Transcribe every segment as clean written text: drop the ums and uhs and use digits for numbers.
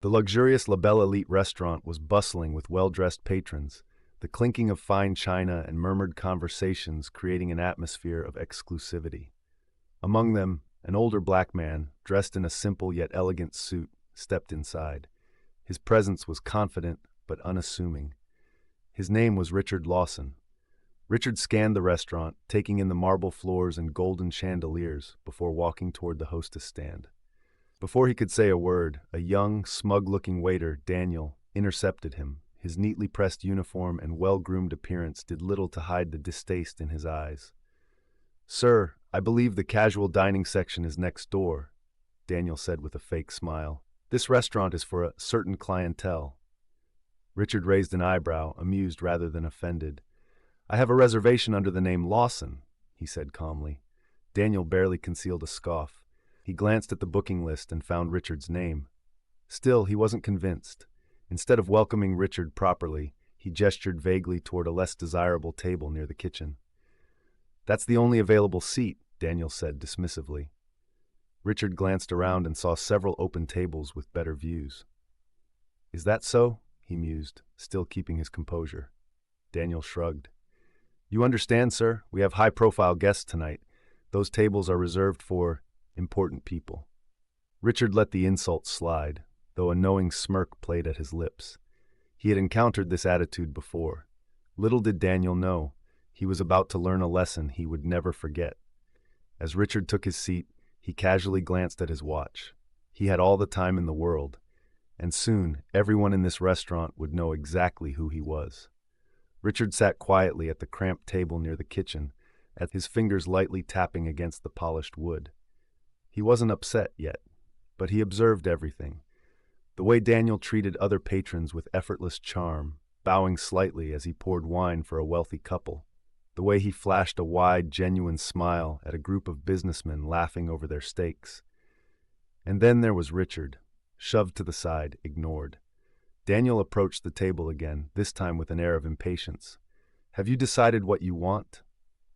The luxurious La Belle Elite restaurant was bustling with well-dressed patrons, the clinking of fine china and murmured conversations creating an atmosphere of exclusivity. Among them, an older black man, dressed in a simple yet elegant suit, stepped inside. His presence was confident but unassuming. His name was Richard Lawson. Richard scanned the restaurant, taking in the marble floors and golden chandeliers before walking toward the hostess stand. Before he could say a word, a young, smug-looking waiter, Daniel, intercepted him. His neatly pressed uniform and well-groomed appearance did little to hide the distaste in his eyes. "Sir, I believe the casual dining section is next door," Daniel said with a fake smile. "This restaurant is for a certain clientele." Richard raised an eyebrow, amused rather than offended. "I have a reservation under the name Lawson," he said calmly. Daniel barely concealed a scoff. He glanced at the booking list and found Richard's name. Still, he wasn't convinced. Instead of welcoming Richard properly, he gestured vaguely toward a less desirable table near the kitchen. "That's the only available seat," Daniel said dismissively. Richard glanced around and saw several open tables with better views. "Is that so?" he mused, still keeping his composure. Daniel shrugged. "You understand, sir, we have high-profile guests tonight. Those tables are reserved for important people." Richard let the insult slide, though a knowing smirk played at his lips. He had encountered this attitude before. Little did Daniel know, he was about to learn a lesson he would never forget. As Richard took his seat, he casually glanced at his watch. He had all the time in the world, and soon everyone in this restaurant would know exactly who he was. Richard sat quietly at the cramped table near the kitchen, at his fingers lightly tapping against the polished wood. He wasn't upset yet, but he observed everything. The way Daniel treated other patrons with effortless charm, bowing slightly as he poured wine for a wealthy couple. The way he flashed a wide, genuine smile at a group of businessmen laughing over their steaks. And then there was Richard, shoved to the side, ignored. Daniel approached the table again, this time with an air of impatience. "Have you decided what you want?"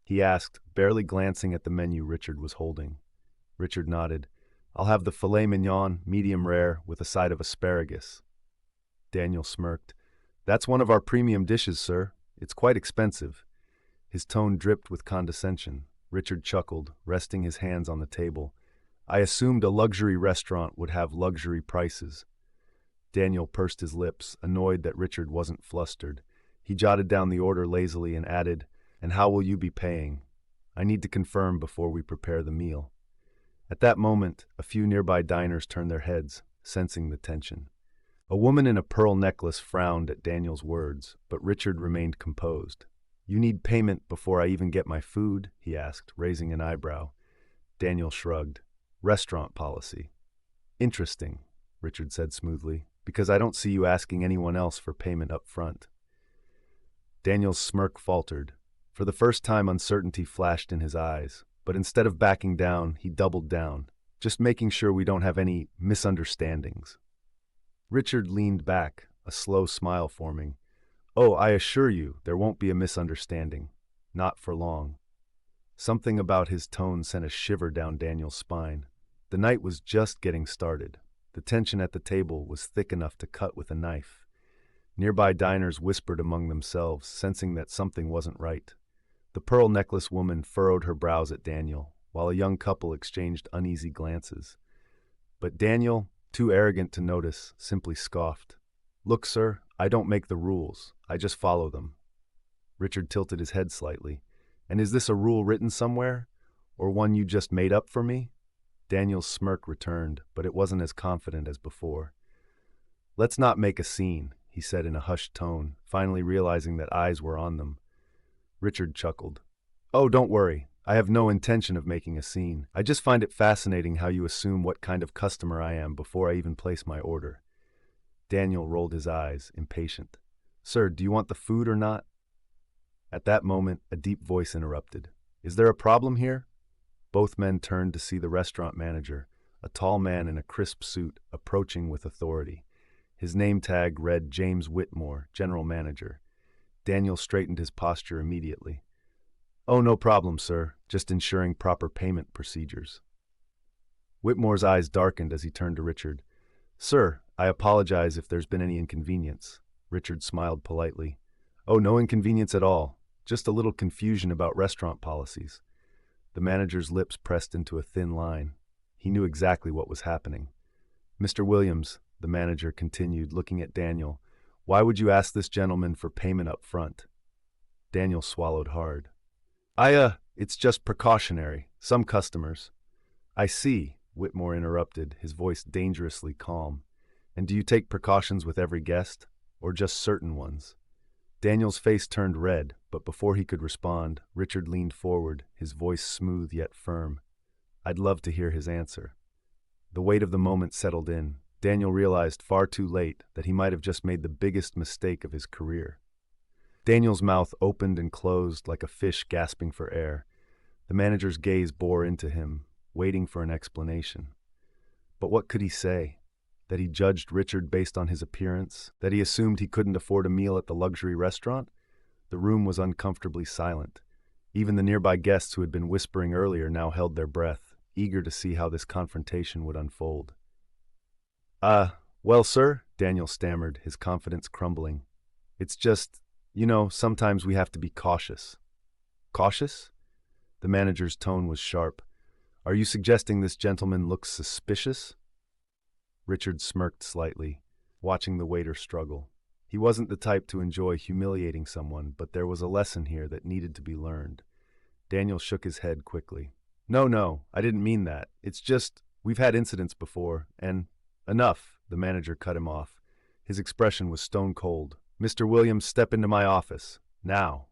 he asked, barely glancing at the menu Richard was holding. Richard nodded. "I'll have the filet mignon, medium rare, with a side of asparagus." Daniel smirked. "That's one of our premium dishes, sir. It's quite expensive." His tone dripped with condescension. Richard chuckled, resting his hands on the table. "I assumed a luxury restaurant would have luxury prices." Daniel pursed his lips, annoyed that Richard wasn't flustered. He jotted down the order lazily and added, "And how will you be paying? I need to confirm before we prepare the meal." At that moment, a few nearby diners turned their heads, sensing the tension. A woman in a pearl necklace frowned at Daniel's words, but Richard remained composed. "You need payment before I even get my food?" he asked, raising an eyebrow. Daniel shrugged. "Restaurant policy." "Interesting," Richard said smoothly, "because I don't see you asking anyone else for payment up front." Daniel's smirk faltered. For the first time, uncertainty flashed in his eyes. But instead of backing down, he doubled down, "Just making sure we don't have any misunderstandings." Richard leaned back, a slow smile forming. "Oh, I assure you, there won't be a misunderstanding. Not for long." Something about his tone sent a shiver down Daniel's spine. The night was just getting started. The tension at the table was thick enough to cut with a knife. Nearby diners whispered among themselves, sensing that something wasn't right. The pearl necklace woman furrowed her brows at Daniel, while a young couple exchanged uneasy glances. But Daniel, too arrogant to notice, simply scoffed. "Look, sir, I don't make the rules. I just follow them." Richard tilted his head slightly. "And is this a rule written somewhere? Or one you just made up for me?" Daniel's smirk returned, but it wasn't as confident as before. "Let's not make a scene," he said in a hushed tone, finally realizing that eyes were on them. Richard chuckled. "Oh, don't worry. I have no intention of making a scene. I just find it fascinating how you assume what kind of customer I am before I even place my order." Daniel rolled his eyes, impatient. "Sir, do you want the food or not?" At that moment, a deep voice interrupted. "Is there a problem here?" Both men turned to see the restaurant manager, a tall man in a crisp suit, approaching with authority. His name tag read James Whitmore, General Manager. Daniel straightened his posture immediately. "Oh, no problem, sir. Just ensuring proper payment procedures." Whitmore's eyes darkened as he turned to Richard. "Sir, I apologize if there's been any inconvenience. Richard smiled politely. Oh, no inconvenience at all. Just a little confusion about restaurant policies. The manager's lips pressed into a thin line. He knew exactly what was happening. Mr. Williams, the manager continued, looking at Daniel, why would you ask this gentleman for payment up front? Daniel swallowed hard. It's just precautionary. Some customers. I see, Whitmore interrupted, his voice dangerously calm. And do you take precautions with every guest, or just certain ones? Daniel's face turned red, but before he could respond, Richard leaned forward, his voice smooth yet firm. I'd love to hear his answer. The weight of the moment settled in. Daniel realized far too late that he might have just made the biggest mistake of his career. Daniel's mouth opened and closed like a fish gasping for air. The manager's gaze bore into him, waiting for an explanation. But what could he say? That he judged Richard based on his appearance? That he assumed he couldn't afford a meal at the luxury restaurant? The room was uncomfortably silent. Even the nearby guests who had been whispering earlier now held their breath, eager to see how this confrontation would unfold. Well, sir, Daniel stammered, his confidence crumbling. It's just, sometimes we have to be cautious. Cautious? The manager's tone was sharp. Are you suggesting this gentleman looks suspicious? Richard smirked slightly, watching the waiter struggle. He wasn't the type to enjoy humiliating someone, but there was a lesson here that needed to be learned. Daniel shook his head quickly. No, I didn't mean that. It's just, we've had incidents before, and enough, the manager cut him off. His expression was stone cold. Mr. Williams, step into my office. Now.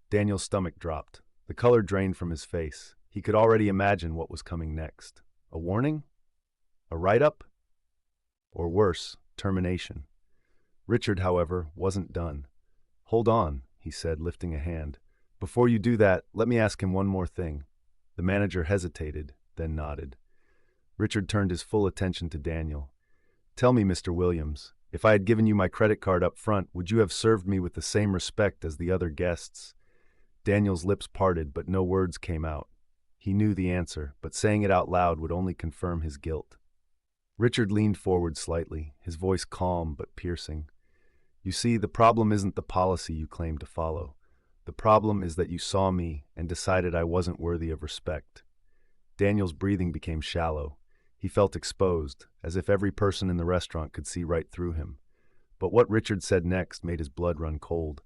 Daniel's stomach dropped. The color drained from his face. He could already imagine what was coming next. A warning? A write-up? Or worse, termination. Richard, however, wasn't done. Hold on, he said, lifting a hand. Before you do that, let me ask him one more thing. The manager hesitated, then nodded. Richard turned his full attention to Daniel. Tell me, Mr. Williams, if I had given you my credit card up front, would you have served me with the same respect as the other guests? Daniel's lips parted, but no words came out. He knew the answer, but saying it out loud would only confirm his guilt. Richard leaned forward slightly, his voice calm but piercing. You see, the problem isn't the policy you claim to follow. The problem is that you saw me and decided I wasn't worthy of respect. Daniel's breathing became shallow. He felt exposed, as if every person in the restaurant could see right through him. But what Richard said next made his blood run cold.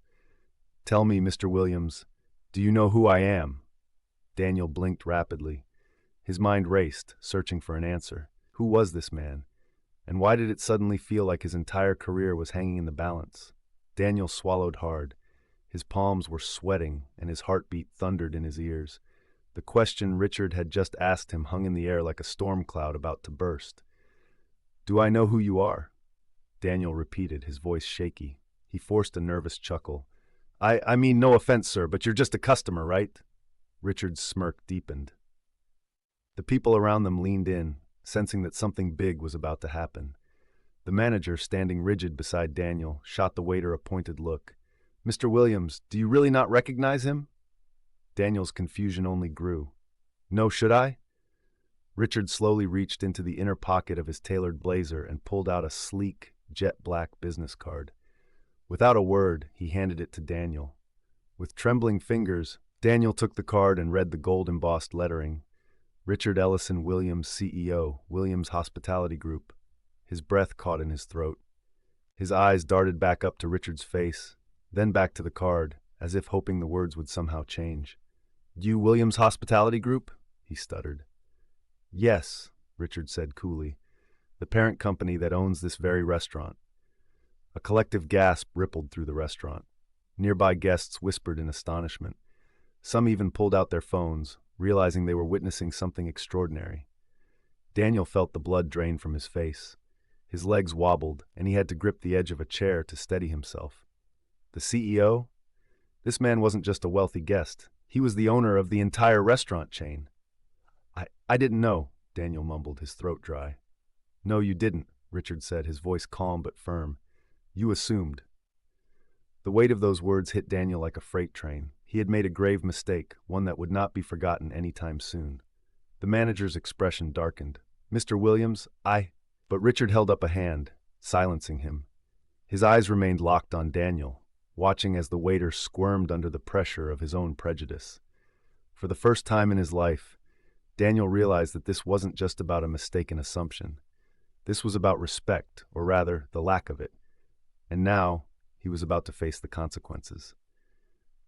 Tell me, Mr. Williams, do you know who I am? Daniel blinked rapidly. His mind raced, searching for an answer. Who was this man? And why did it suddenly feel like his entire career was hanging in the balance? Daniel swallowed hard. His palms were sweating, and his heartbeat thundered in his ears. The question Richard had just asked him hung in the air like a storm cloud about to burst. Do I know who you are? Daniel repeated, his voice shaky. He forced a nervous chuckle. I mean, no offense, sir, but you're just a customer, right? Richard's smirk deepened. The people around them leaned in, sensing that something big was about to happen. The manager, standing rigid beside Daniel, shot the waiter a pointed look. Mr. Williams, do you really not recognize him? Daniel's confusion only grew. No, should I? Richard slowly reached into the inner pocket of his tailored blazer and pulled out a sleek, jet-black business card. Without a word, he handed it to Daniel. With trembling fingers, Daniel took the card and read the gold-embossed lettering. Richard Ellison Williams, CEO, Williams Hospitality Group. His breath caught in his throat. His eyes darted back up to Richard's face, then back to the card, as if hoping the words would somehow change. You Williams Hospitality Group? He stuttered. Yes, Richard said coolly. The parent company that owns this very restaurant. A collective gasp rippled through the restaurant. Nearby guests whispered in astonishment. Some even pulled out their phones, realizing they were witnessing something extraordinary. Daniel felt the blood drain from his face. His legs wobbled, and he had to grip the edge of a chair to steady himself. The CEO? This man wasn't just a wealthy guest. He was the owner of the entire restaurant chain. I didn't know, Daniel mumbled, his throat dry. No, you didn't, Richard said, his voice calm but firm. You assumed. The weight of those words hit Daniel like a freight train. He had made a grave mistake, one that would not be forgotten anytime soon. The manager's expression darkened. Mr. Williams, But Richard held up a hand. silencing him. His eyes remained locked on Daniel, watching as the waiter squirmed under the pressure of his own prejudice. For the first time in his life, Daniel realized that this wasn't just about a mistaken assumption. This was about respect, or rather, the lack of it. And now, he was about to face the consequences.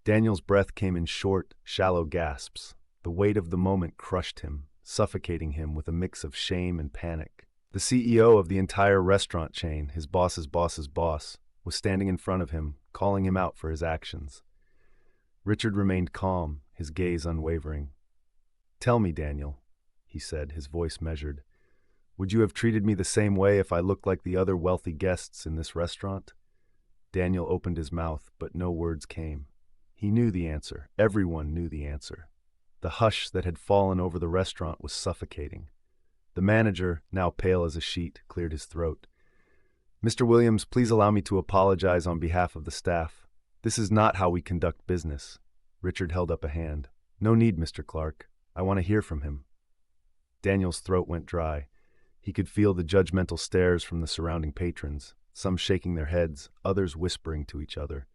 Daniel's breath came in short, shallow gasps. The weight of the moment crushed him, suffocating him with a mix of shame and panic. The CEO of the entire restaurant chain, his boss's boss's boss, was standing in front of him, calling him out for his actions. Richard remained calm, his gaze unwavering. "Tell me, Daniel," he said, his voice measured. "Would you have treated me the same way if I looked like the other wealthy guests in this restaurant?" Daniel opened his mouth, but no words came. He knew the answer. Everyone knew the answer. The hush that had fallen over the restaurant was suffocating. The manager, now pale as a sheet, cleared his throat. "Mr. Williams, please allow me to apologize on behalf of the staff. This is not how we conduct business." Richard held up a hand. "No need, Mr. Clark. I want to hear from him." Daniel's throat went dry. He could feel the judgmental stares from the surrounding patrons, some shaking their heads, others whispering to each other.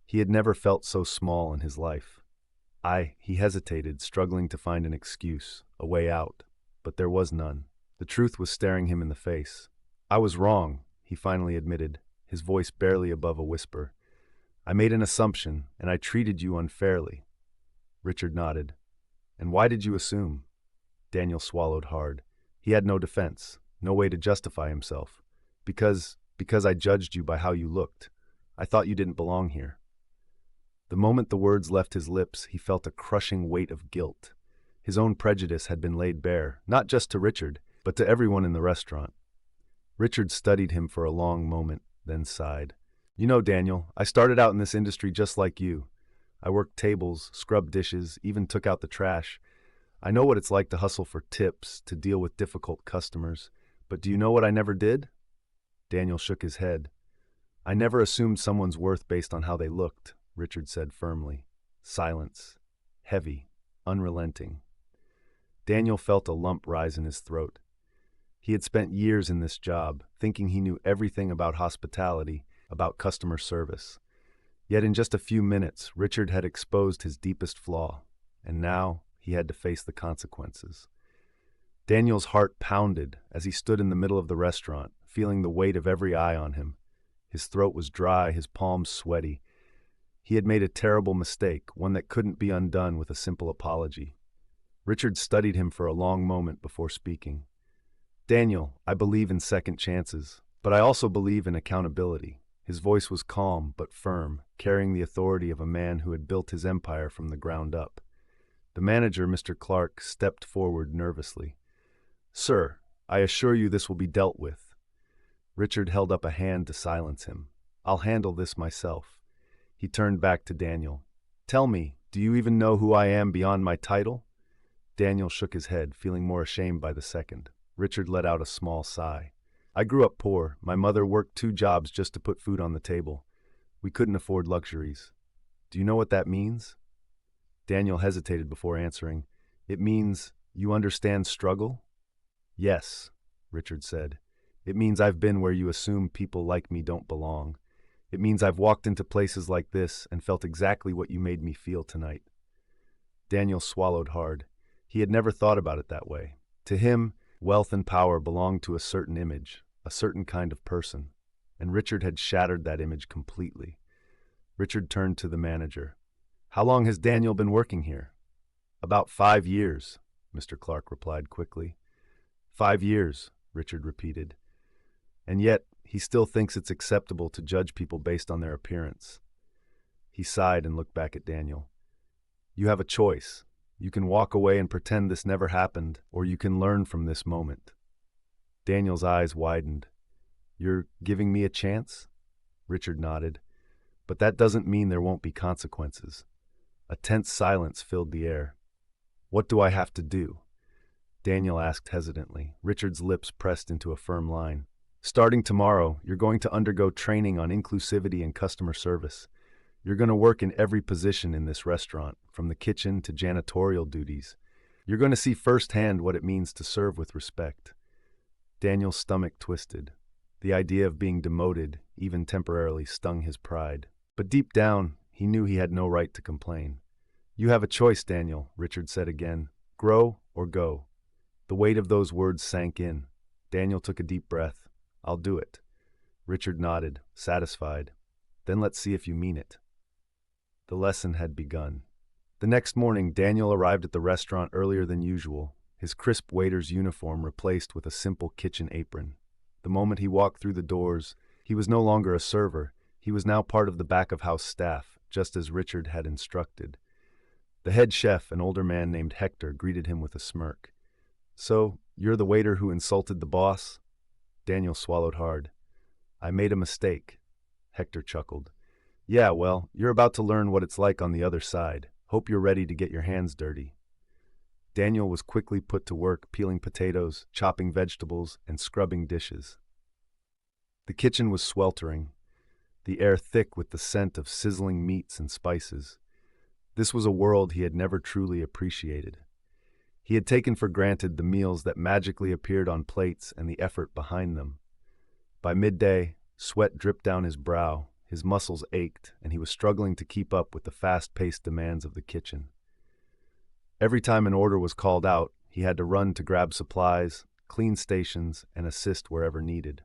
He had never felt so small in his life. He hesitated, struggling to find an excuse, a way out, but there was none. The truth was staring him in the face. "I was wrong," he finally admitted, his voice barely above a whisper. "I made an assumption, and I treated you unfairly." Richard nodded. "And why did you assume?" Daniel swallowed hard. He had no defense, no way to justify himself. Because I judged you by how you looked. I thought you didn't belong here." The moment the words left his lips, he felt a crushing weight of guilt. His own prejudice had been laid bare, not just to Richard, but to everyone in the restaurant. Richard studied him for a long moment, then sighed. "You know, Daniel, I started out in this industry just like you. I worked tables, scrubbed dishes, even took out the trash. I know what it's like to hustle for tips, to deal with difficult customers. But do you know what I never did?" Daniel shook his head. "I never assumed someone's worth based on how they looked," Richard said firmly. Silence. Heavy. Unrelenting. Daniel felt a lump rise in his throat. He had spent years in this job, thinking he knew everything about hospitality, about customer service. Yet in just a few minutes, Richard had exposed his deepest flaw, and now he had to face the consequences. Daniel's heart pounded as he stood in the middle of the restaurant, feeling the weight of every eye on him. His throat was dry, his palms sweaty. He had made a terrible mistake, one that couldn't be undone with a simple apology. Richard studied him for a long moment before speaking. "Daniel, I believe in second chances, but I also believe in accountability." His voice was calm but firm, carrying the authority of a man who had built his empire from the ground up. The manager, Mr. Clark, stepped forward nervously. "Sir, I assure you this will be dealt with." Richard held up a hand to silence him. "I'll handle this myself." He turned back to Daniel. "Tell me, do you even know who I am beyond my title?" Daniel shook his head, feeling more ashamed by the second. Richard let out a small sigh. "I grew up poor. My mother worked 2 jobs just to put food on the table. We couldn't afford luxuries. Do you know what that means?" Daniel hesitated before answering. "It means you understand struggle?" "Yes," Richard said. "It means I've been where you assume people like me don't belong. It means I've walked into places like this and felt exactly what you made me feel tonight." Daniel swallowed hard. He had never thought about it that way. To him, wealth and power belonged to a certain image, a certain kind of person, and Richard had shattered that image completely. Richard turned to the manager. "How long has Daniel been working here?" "About 5 years," Mr. Clark replied quickly. 5 years, Richard repeated. "And yet, he still thinks it's acceptable to judge people based on their appearance." He sighed and looked back at Daniel. "You have a choice. You can walk away and pretend this never happened, or you can learn from this moment." Daniel's eyes widened. "You're giving me a chance?" Richard nodded. "But that doesn't mean there won't be consequences." A tense silence filled the air. "What do I have to do?" Daniel asked hesitantly. Richard's lips pressed into a firm line. "Starting tomorrow, you're going to undergo training on inclusivity and customer service. You're going to work in every position in this restaurant, from the kitchen to janitorial duties. You're going to see firsthand what it means to serve with respect." Daniel's stomach twisted. The idea of being demoted, even temporarily, stung his pride. But deep down, he knew he had no right to complain. "You have a choice, Daniel," Richard said again. "Grow or go." The weight of those words sank in. Daniel took a deep breath. "I'll do it." Richard nodded, satisfied. "Then let's see if you mean it." The lesson had begun. The next morning, Daniel arrived at the restaurant earlier than usual, his crisp waiter's uniform replaced with a simple kitchen apron. The moment he walked through the doors, he was no longer a server. He was now part of the back-of-house staff, just as Richard had instructed. The head chef, an older man named Hector, greeted him with a smirk. "So, you're the waiter who insulted the boss?" Daniel swallowed hard. "I made a mistake." Hector chuckled. "Yeah, well, you're about to learn what it's like on the other side. Hope you're ready to get your hands dirty." Daniel was quickly put to work peeling potatoes, chopping vegetables, and scrubbing dishes. The kitchen was sweltering, the air thick with the scent of sizzling meats and spices. This was a world he had never truly appreciated. He had taken for granted the meals that magically appeared on plates and the effort behind them. By midday, sweat dripped down his brow, his muscles ached, and he was struggling to keep up with the fast-paced demands of the kitchen. Every time an order was called out, he had to run to grab supplies, clean stations, and assist wherever needed.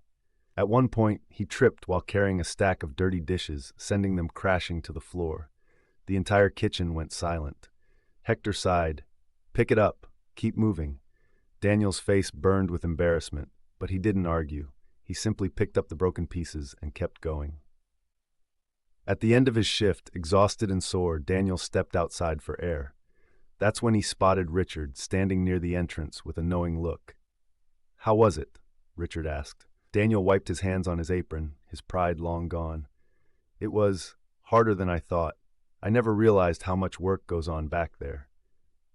At one point, he tripped while carrying a stack of dirty dishes, sending them crashing to the floor. The entire kitchen went silent. Hector sighed. "Pick it up. Keep moving." Daniel's face burned with embarrassment, but he didn't argue. He simply picked up the broken pieces and kept going. At the end of his shift, exhausted and sore, Daniel stepped outside for air. That's when he spotted Richard standing near the entrance with a knowing look. "How was it?" Richard asked. Daniel wiped his hands on his apron, his pride long gone. "It was harder than I thought. I never realized how much work goes on back there."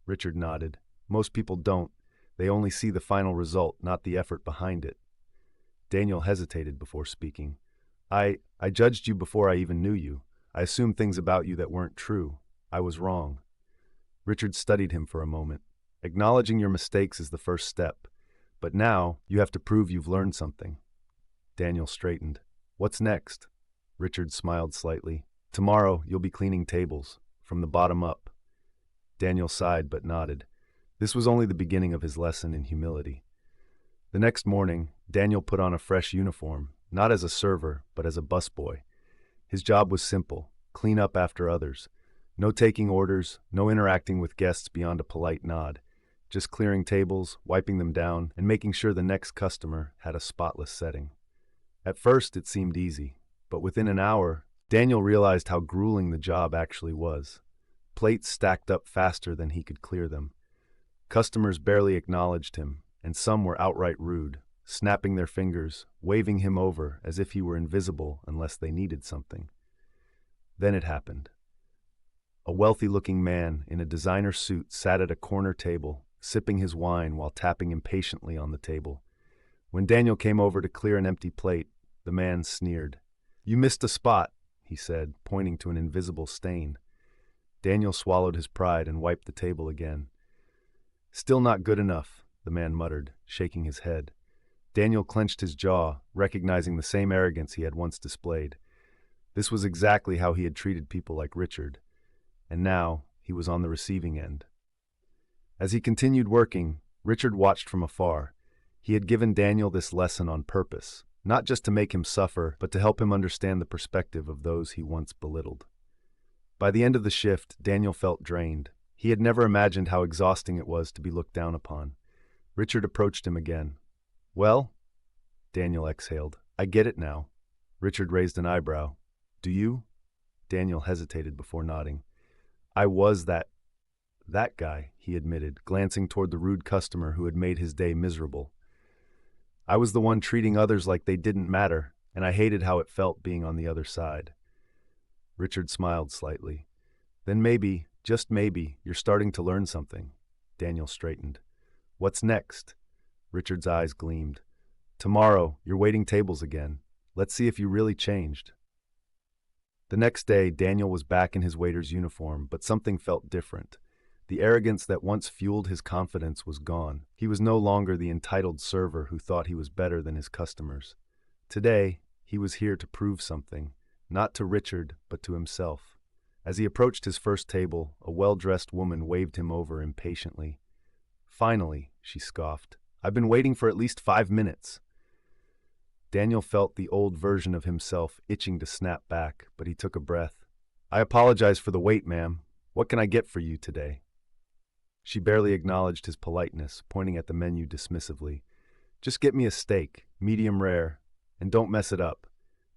Richard nodded. "Most people don't. They only see the final result, not the effort behind it." Daniel hesitated before speaking. I judged you before I even knew you. I assumed things about you that weren't true. I was wrong." Richard studied him for a moment. "Acknowledging your mistakes is the first step. But now, you have to prove you've learned something." Daniel straightened. "What's next?" Richard smiled slightly. "Tomorrow, you'll be cleaning tables, from the bottom up." Daniel sighed but nodded. This was only the beginning of his lesson in humility. The next morning, Daniel put on a fresh uniform, not as a server, but as a busboy. His job was simple: clean up after others. No taking orders, no interacting with guests beyond a polite nod. Just clearing tables, wiping them down, and making sure the next customer had a spotless setting. At first, it seemed easy, but within an hour, Daniel realized how grueling the job actually was. Plates stacked up faster than he could clear them. Customers barely acknowledged him, and some were outright rude, snapping their fingers, waving him over as if he were invisible unless they needed something. Then it happened. A wealthy-looking man in a designer suit sat at a corner table, sipping his wine while tapping impatiently on the table. When Daniel came over to clear an empty plate, the man sneered. "You missed a spot," he said, pointing to an invisible stain. Daniel swallowed his pride and wiped the table again. "Still not good enough," the man muttered, shaking his head. Daniel clenched his jaw, recognizing the same arrogance he had once displayed. This was exactly how he had treated people like Richard. And now, he was on the receiving end. As he continued working, Richard watched from afar. He had given Daniel this lesson on purpose, not just to make him suffer, but to help him understand the perspective of those he once belittled. By the end of the shift, Daniel felt drained. He had never imagined how exhausting it was to be looked down upon. Richard approached him again. "Well?" Daniel exhaled. "I get it now." Richard raised an eyebrow. "Do you?" Daniel hesitated before nodding. "I was that guy," he admitted, glancing toward the rude customer who had made his day miserable. "I was the one treating others like they didn't matter, and I hated how it felt being on the other side." Richard smiled slightly. "Then maybe, just maybe, you're starting to learn something." Daniel straightened. "What's next?" Richard's eyes gleamed. "Tomorrow, you're waiting tables again. Let's see if you really changed." The next day, Daniel was back in his waiter's uniform, but something felt different. The arrogance that once fueled his confidence was gone. He was no longer the entitled server who thought he was better than his customers. Today, he was here to prove something, not to Richard, but to himself. As he approached his first table, a well-dressed woman waved him over impatiently. "Finally," she scoffed. "I've been waiting for at least 5 minutes." Daniel felt the old version of himself itching to snap back, but he took a breath. "I apologize for the wait, ma'am. What can I get for you today?" She barely acknowledged his politeness, pointing at the menu dismissively. "Just get me a steak, medium rare, and don't mess it up."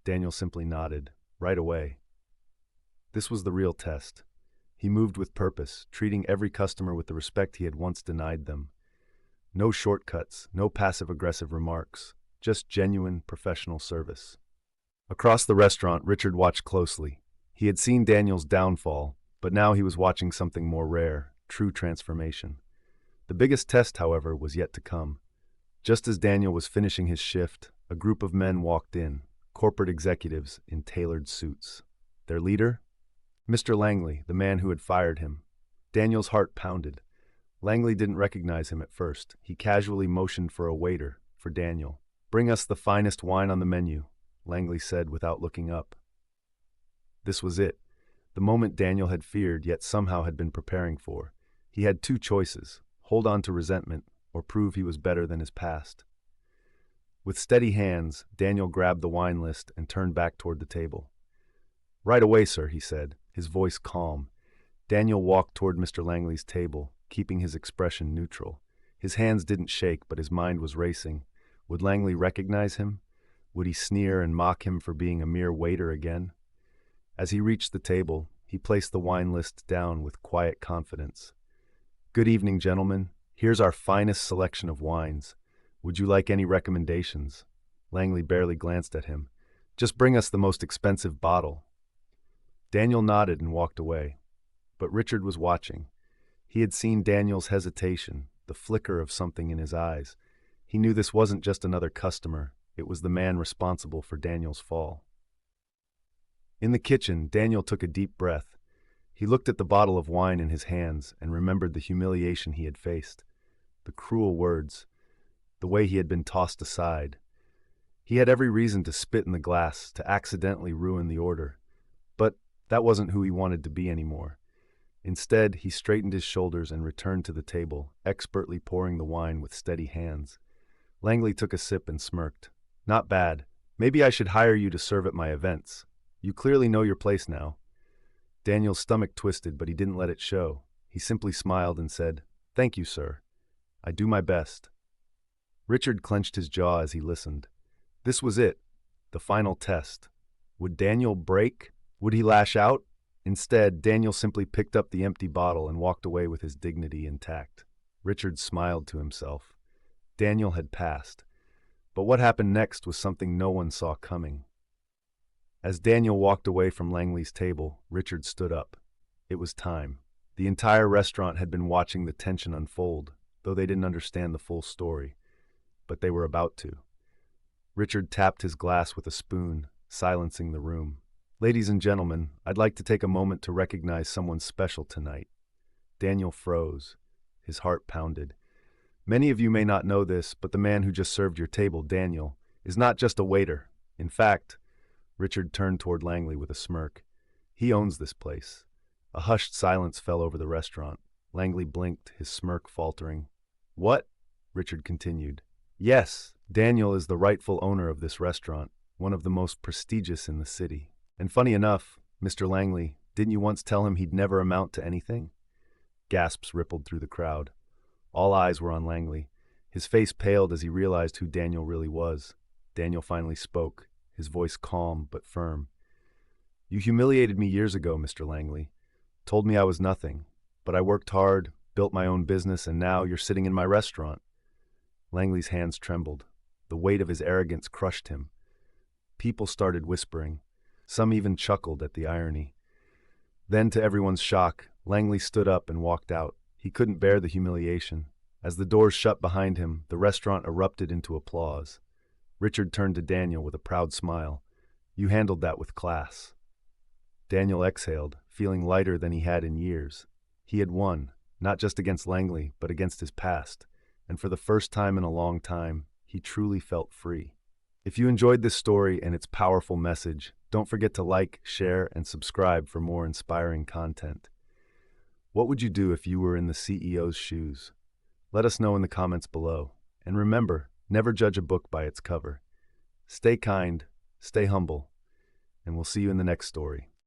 Daniel simply nodded. Right away. This was the real test. He moved with purpose, treating every customer with the respect he had once denied them. No shortcuts, no passive-aggressive remarks, just genuine professional service. Across the restaurant, Richard watched closely. He had seen Daniel's downfall, but now he was watching something more rare, true transformation. The biggest test, however, was yet to come. Just as Daniel was finishing his shift, a group of men walked in, corporate executives in tailored suits. Their leader? Mr. Langley, the man who had fired him. Daniel's heart pounded. Langley didn't recognize him at first. He casually motioned for a waiter, for Daniel. "Bring us the finest wine on the menu," Langley said without looking up. This was it, the moment Daniel had feared yet somehow had been preparing for. He had two choices: hold on to resentment, or prove he was better than his past. With steady hands, Daniel grabbed the wine list and turned back toward the table. "Right away, sir," he said, his voice calm. Daniel walked toward Mr. Langley's table, keeping his expression neutral. His hands didn't shake, but his mind was racing. Would Langley recognize him? Would he sneer and mock him for being a mere waiter again? As he reached the table, he placed the wine list down with quiet confidence. "Good evening, gentlemen. Here's our finest selection of wines. Would you like any recommendations?" Langley barely glanced at him. "Just bring us the most expensive bottle." Daniel nodded and walked away. But Richard was watching. He had seen Daniel's hesitation, the flicker of something in his eyes. He knew this wasn't just another customer. It was the man responsible for Daniel's fall. In the kitchen, Daniel took a deep breath. He looked at the bottle of wine in his hands and remembered the humiliation he had faced, the cruel words, the way he had been tossed aside. He had every reason to spit in the glass, to accidentally ruin the order. But that wasn't who he wanted to be anymore. Instead, he straightened his shoulders and returned to the table, expertly pouring the wine with steady hands. Langley took a sip and smirked. "Not bad. Maybe I should hire you to serve at my events. You clearly know your place now." Daniel's stomach twisted, but he didn't let it show. He simply smiled and said, "Thank you, sir. I do my best." Richard clenched his jaw as he listened. This was it, the final test. Would Daniel break? Would he lash out? Instead, Daniel simply picked up the empty bottle and walked away with his dignity intact. Richard smiled to himself. Daniel had passed. But what happened next was something no one saw coming. As Daniel walked away from Langley's table, Richard stood up. It was time. The entire restaurant had been watching the tension unfold, though they didn't understand the full story. But they were about to. Richard tapped his glass with a spoon, silencing the room. "Ladies and gentlemen, I'd like to take a moment to recognize someone special tonight." Daniel froze. His heart pounded. Many of you may not know this, but the man who just served your table, Daniel, is not just a waiter. In fact, Richard turned toward Langley with a smirk. He owns this place. A hushed silence fell over the restaurant. Langley blinked, his smirk faltering. "What?" Richard continued. "Yes, Daniel is the rightful owner of this restaurant, one of the most prestigious in the city. And funny enough, Mr. Langley, didn't you once tell him he'd never amount to anything?" Gasps rippled through the crowd. All eyes were on Langley. His face paled as he realized who Daniel really was. Daniel finally spoke, his voice calm but firm. "You humiliated me years ago, Mr. Langley. Told me I was nothing. But I worked hard, built my own business, and now you're sitting in my restaurant." Langley's hands trembled. The weight of his arrogance crushed him. People started whispering. Some even chuckled at the irony. Then, to everyone's shock, Langley stood up and walked out. He couldn't bear the humiliation. As the doors shut behind him, the restaurant erupted into applause. Richard turned to Daniel with a proud smile. "You handled that with class." Daniel exhaled, feeling lighter than he had in years. He had won, not just against Langley, but against his past, and for the first time in a long time, he truly felt free. If you enjoyed this story and its powerful message, don't forget to like, share, and subscribe for more inspiring content. What would you do if you were in the CEO's shoes? Let us know in the comments below. And remember, never judge a book by its cover. Stay kind, stay humble, and we'll see you in the next story.